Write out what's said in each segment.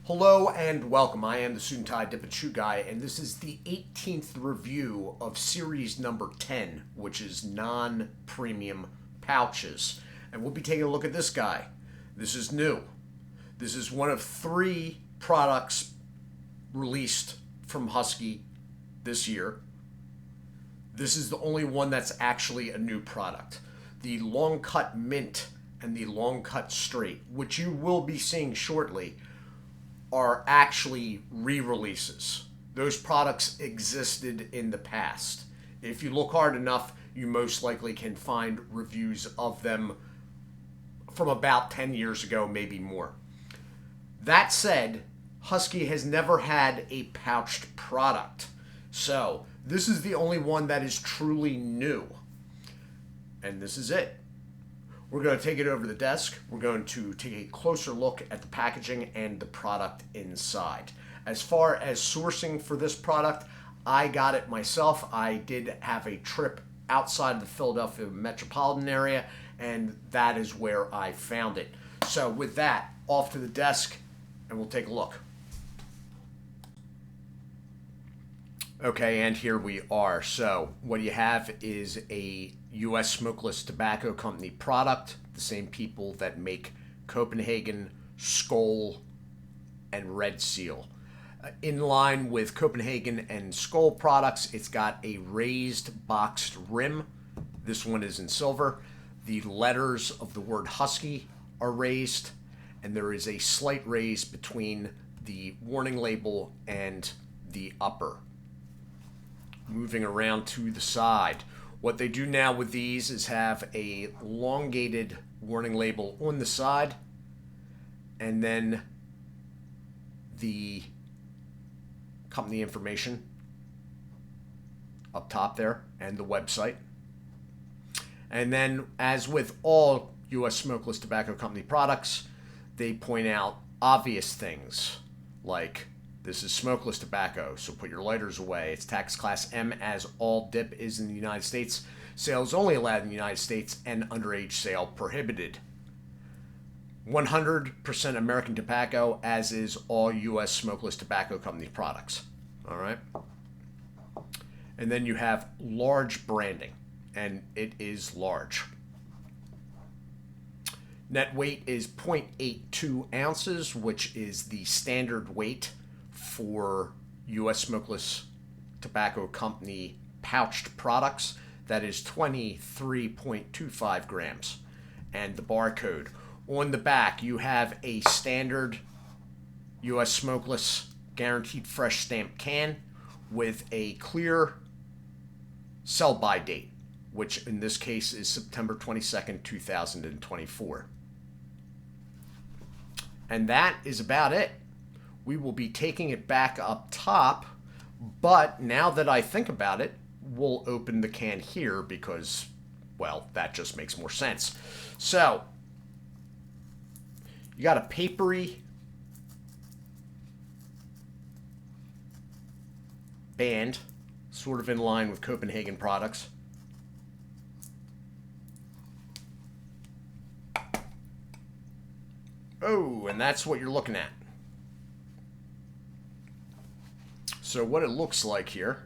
Hello and welcome. I am the Suit&Tie Dip&ChewGuy, and this is the 18th review of series number 10, which is non-premium pouches. And we'll be taking a look at this guy. This is new. This is one of 3 products released from Husky this year. This is the only one that's actually a new product. The long cut mint and the long cut straight, which you will be seeing shortly, are actually re-releases. Those products existed in the past. If you look hard enough, you most likely can find reviews of them from about 10 years ago, maybe more. That said, Husky has never had a pouched product. So, this is the only one that is truly new. And this is it. We're going to take it over the desk. We're going to take a closer look at the packaging and the product inside. As far as sourcing for this product, I got it myself. I did have a trip outside of the Philadelphia metropolitan area, and that is where I found it. So with that, off to the desk, and we'll take a look. Okay, and here we are. So what you have is a U.S. Smokeless Tobacco Company product, the same people that make Copenhagen, Skoal, and Red Seal. In line with Copenhagen and Skoal products, it's got a raised boxed rim. This one is in silver. The letters of the word Husky are raised, and there is a slight raise between the warning label and the upper. Moving around to the side. What they do now with these is have a elongated warning label on the side, and then the company information up top there, and the website. And then, as with all U.S. Smokeless Tobacco Company products, they point out obvious things like, this is smokeless tobacco, so put your lighters away. It's tax class M, as all dip is in the United States. Sales only allowed in the United States, and underage sale prohibited. 100% American tobacco, as is all U.S. Smokeless Tobacco Company products. All right? And then you have large branding, and it is large. Net weight is 0.82 ounces, which is the standard weight for U.S. Smokeless Tobacco Company pouched products. That is 23.25 grams. And the barcode. On the back, you have a standard U.S. Smokeless Guaranteed Fresh stamp can with a clear sell-by date, which in this case is September 22nd, 2024. And that is about it. We will be taking it back up top, but now that I think about it, we'll open the can here because, well, that just makes more sense. So, you got a papery band, sort of in line with Copenhagen products. Oh, and that's what you're looking at. So what it looks like here,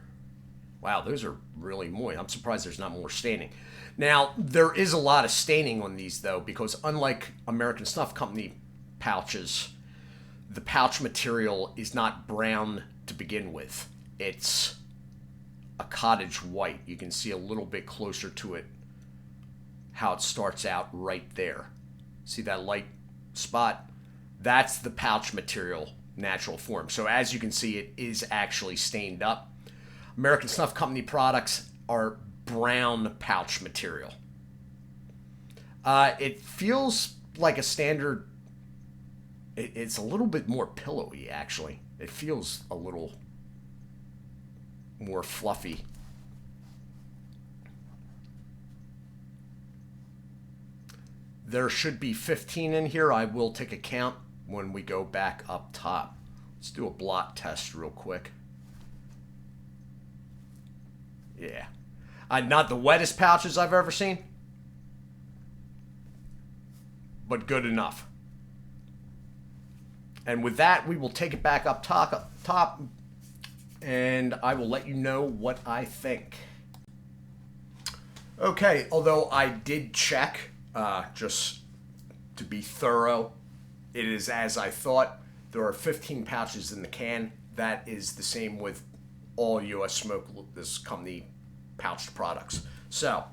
wow, those are really moist. I'm surprised there's not more staining. Now, there is a lot of staining on these, though, because unlike American Snuff Company pouches, the pouch material is not brown to begin with. It's a cottage white. You can see a little bit closer to it how it starts out right there. See that light spot? That's the pouch material natural form. So as you can see, it is actually stained up. American Snuff Company products are brown pouch material. It feels like a standard. It's a little bit more pillowy, actually. It feels a little more fluffy. There should be 15 in here. I will take a count when we go back up top. Let's do a blot test real quick. Yeah. Not the wettest pouches I've ever seen, but good enough. And with that, we will take it back up top, and I will let you know what I think. Okay, although I did check, just to be thorough, it is as I thought. There are 15 pouches in the can. That is the same with all U.S. Smoke this company pouched products. So,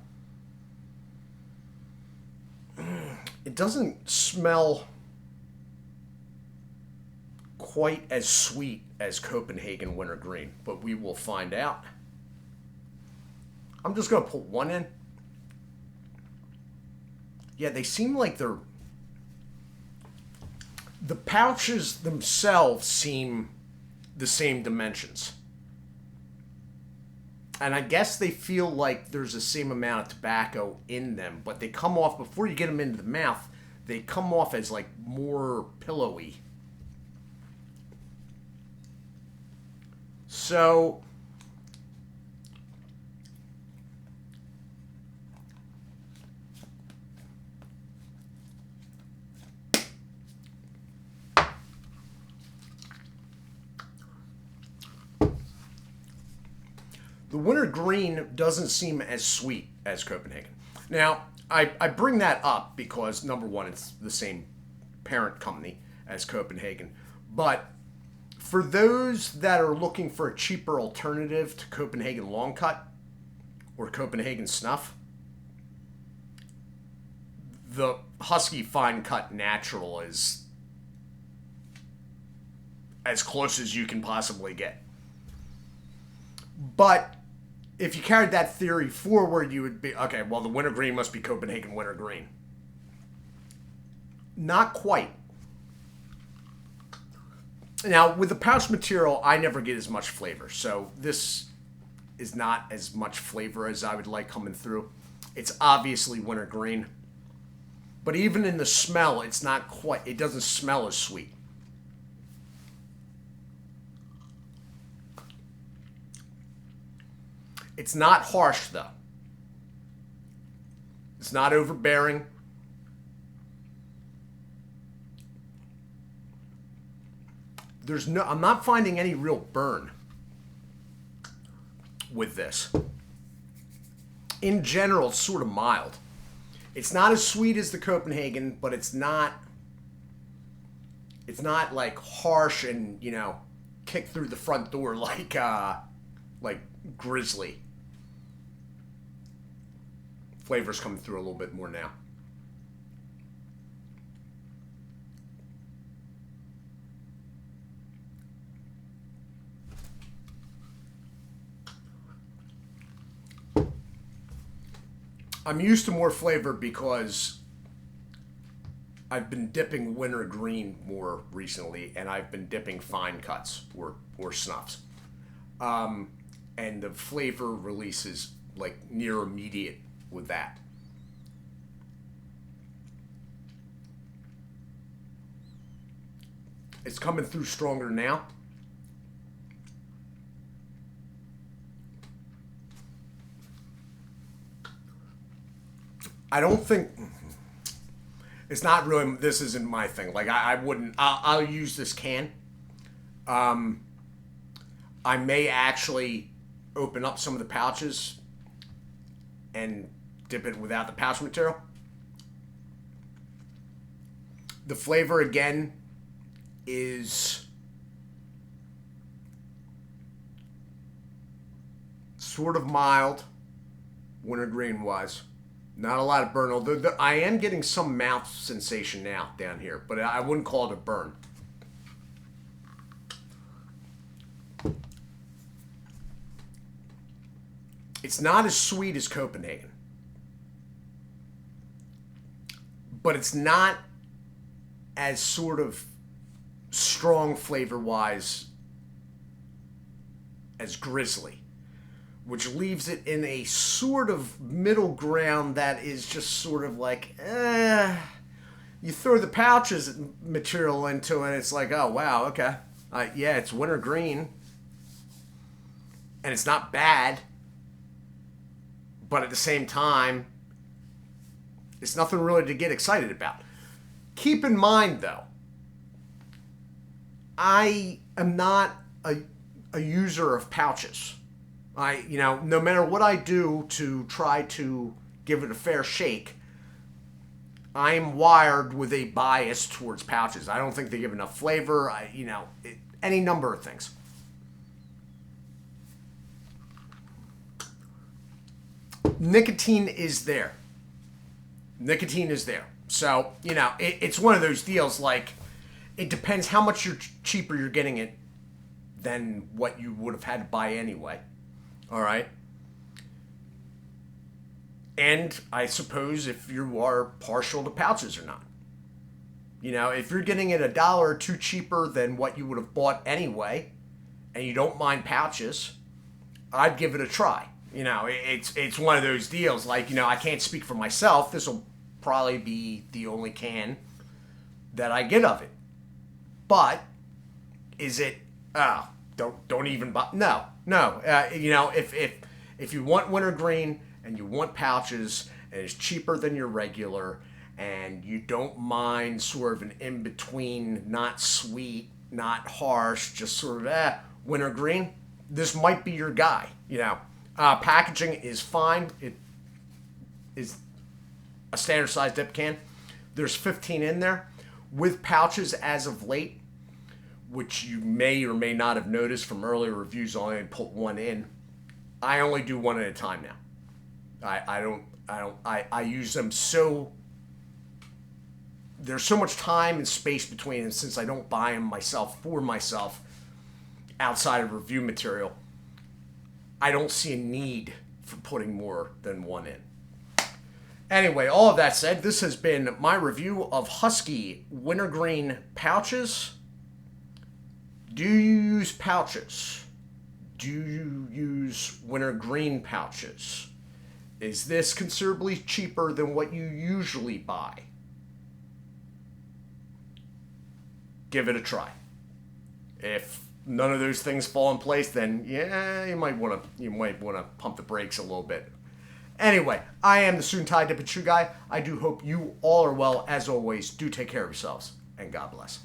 it doesn't smell quite as sweet as Copenhagen Wintergreen, but we will find out. I'm just going to put one in. Yeah, they seem like they're... The pouches themselves seem the same dimensions. And I guess they feel like there's the same amount of tobacco in them, but they come off, before you get them into the mouth, they come off as like more pillowy. So... the wintergreen doesn't seem as sweet as Copenhagen. Now, I bring that up because, number one, it's the same parent company as Copenhagen. But for those that are looking for a cheaper alternative to Copenhagen Long Cut or Copenhagen Snuff, the Husky Fine Cut Natural is as close as you can possibly get. But if you carried that theory forward, you would be, okay, well, the wintergreen must be Copenhagen Wintergreen. Not quite. Now, with the pouch material, I never get as much flavor. So this is not as much flavor as I would like coming through. It's obviously wintergreen. But even in the smell, it's not quite, it doesn't smell as sweet. It's not harsh, though. It's not overbearing. I'm not finding any real burn with this. In general, it's sort of mild. It's not as sweet as the Copenhagen, but it's not like harsh and, you know, kick through the front door like Grizzly. Flavor's coming through a little bit more now. I'm used to more flavor because I've been dipping wintergreen more recently, and I've been dipping fine cuts or snuffs. And the flavor release is like near immediate with that. It's coming through stronger now. I don't think... It's not really... This isn't my thing. Like, I wouldn't... I'll use this can. I may actually open up some of the pouches and dip it without the pouch material. The flavor, again, is sort of mild, wintergreen-wise. Not a lot of burn, although I am getting some mouth sensation now down here, but I wouldn't call it a burn. It's not as sweet as Copenhagen, but it's not as sort of strong flavor-wise as Grizzly, which leaves it in a sort of middle ground that is just sort of like, you throw the pouches material into it, and it's like, oh, wow, okay. Yeah, it's wintergreen, and it's not bad, but at the same time, it's nothing really to get excited about. Keep in mind, though, I am not a user of pouches. No matter what I do to try to give it a fair shake, I'm wired with a bias towards pouches. I don't think they give enough flavor. Any number of things. Nicotine is there. Nicotine is there. So, it's one of those deals like, it depends how much cheaper you're getting it than what you would have had to buy anyway. All right? And I suppose if you are partial to pouches or not. If you're getting it $1 or $2 cheaper than what you would have bought anyway, and you don't mind pouches, I'd give it a try. It's one of those deals like, I can't speak for myself. This will probably be the only can that I get of it. But is it? Don't even buy. No. If you want wintergreen and you want pouches and it's cheaper than your regular and you don't mind sort of an in between, not sweet, not harsh, just sort of wintergreen, this might be your guy. Packaging is fine. It is a standard size dip can. There's 15 in there. With pouches as of late, which you may or may not have noticed from earlier reviews, I only put one in. I only do one at a time now. I use them so, there's so much time and space between them since I don't buy them myself for myself outside of review material. I don't see a need for putting more than one in. Anyway, all of that said, this has been my review of Husky wintergreen pouches. Do you use pouches? Do you use wintergreen pouches? Is this considerably cheaper than what you usually buy? Give it a try. If none of those things fall in place, then yeah, you might want to pump the brakes a little bit. Anyway, I am the Suit&Tie Dip&ChewGuy. I do hope you all are well. As always, do take care of yourselves, and God bless.